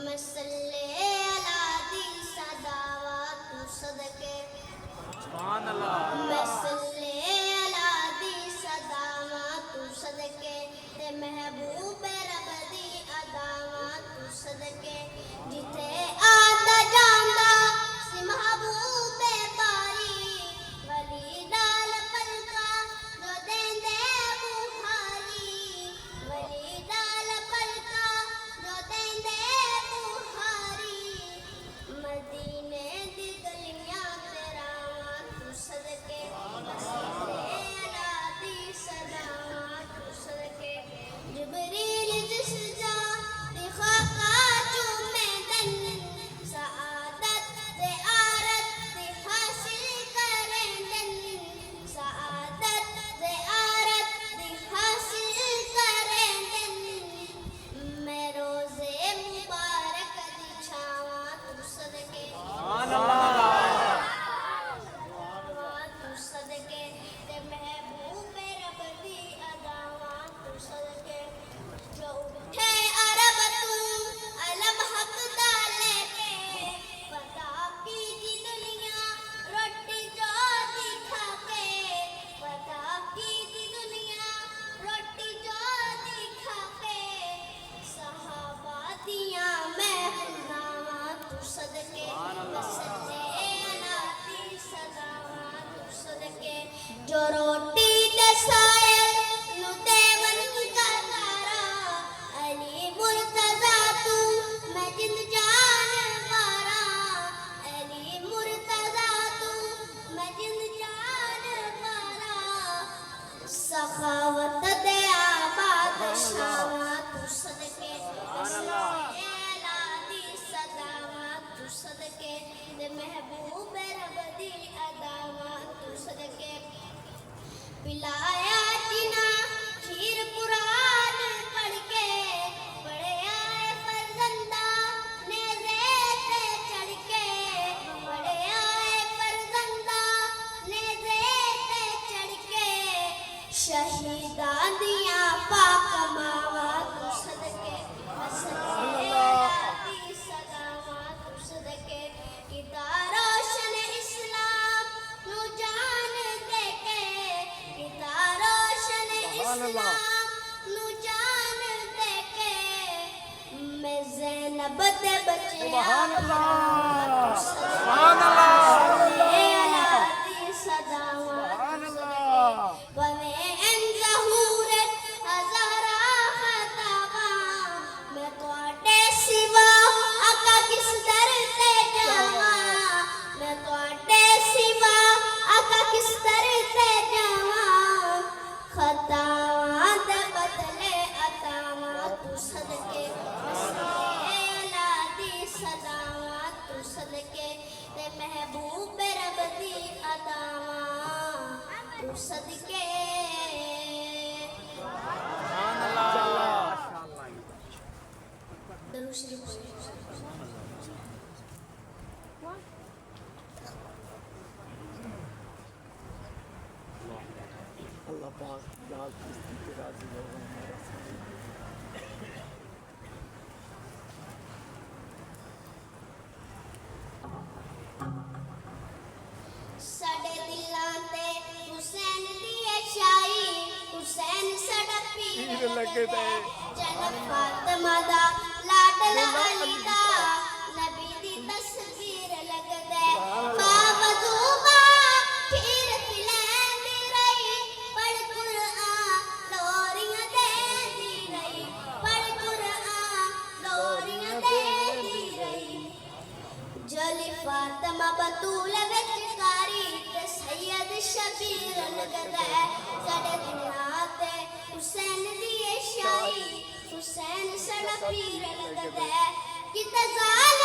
मसल्ले अला दी सदावत सदके सुभान अल्लाह मसल्ले अला दी सदावत सदके ते महबूब रब दी अदावत सदके जिथे आता जांदा सी महबूब बारी वली दाल पलका जो देंदे बुहारी वली दाल पलका जो देंदे मदीने दी गलियां तेरा तू सदके मसल्ले अला दी सदावत तू सदके जिब्रील जिस जा दी खाका चूमे दन सआदत दे आरत दी हासिल करें दन सआदत दे आरत दी हासिल करें दन मैं रोज़े मुबारक दी छावा तू सदके सुभान अल्लाह तू सदके ते महबूब रब दी अदावत तू सदके जो उठे अरब तू अलम हक दा लेके पता की दी दुनिया रोटी जो दिखा के पता की दी दुनिया रोटी जो दिखा के सहाबा दियां मैं खुदावा तू सदके मसल्ले अला दी सदावत तू सदके जो रोटी दे सायल नु देवन का तारा अली मुर्तजा तू मैं जिंद जान वारा अली मुर्तजा तू मैं जिंद जान वारा सखावत दे आबाद शावा तू सदके मसल्ले अला दी सदावत तू सदके ते महबूब रब दी अदावत तू सदके पिलाया जिना खीर कुरान पढ़ के पढ़े आए फरजंदा नेज़े ते चढ़ के पढ़े आए फरजंदा नेज़े ते चढ़ के शहीदां दियां पाक मावा तू सदके मसल्ले अला दी सदावत तू सदके किता रोशन इस्लाम नु जान दे के किता रोशन इस्लाम नु जान दे के मैं ज़ैनब दे बच्चे सुभान अल्लाह सुभान अल्लाह अला दी सदावत सुभान अल्लाह वमे एन ज़हूर हज़ारा खताबा मैं तोड़े सिवा आका किस दर ते जावा मैं तोड़े सिवा आका किस दर ते जावा खतावा दे बदले अतावा तू सदके मसल्ले अला दी सदावत तू सदके ते महबूब रब दी अदावा तू सदके सुभान अल्लाह दरूद शरीफ अल्लाह पाक जात की राज़ी हो साडे दिलां ते हुसैन दी शाई हुसैन साडा पीर लगदा जन्म फातिमा दा लाडला अली दा नबी दी तस्वीर लगदा बावजूबा खीर पिलैंदी रही पढ़ कुरान लोरियां देंदी रही पढ़ कुरान लोरियां देंदी रही जली फातिमा बतूल विच कारी ते सैयद शबीर लगदा साडे दिलां ते हुसैन दी शाई हुसैन साडा पीर लगदा कि तजाल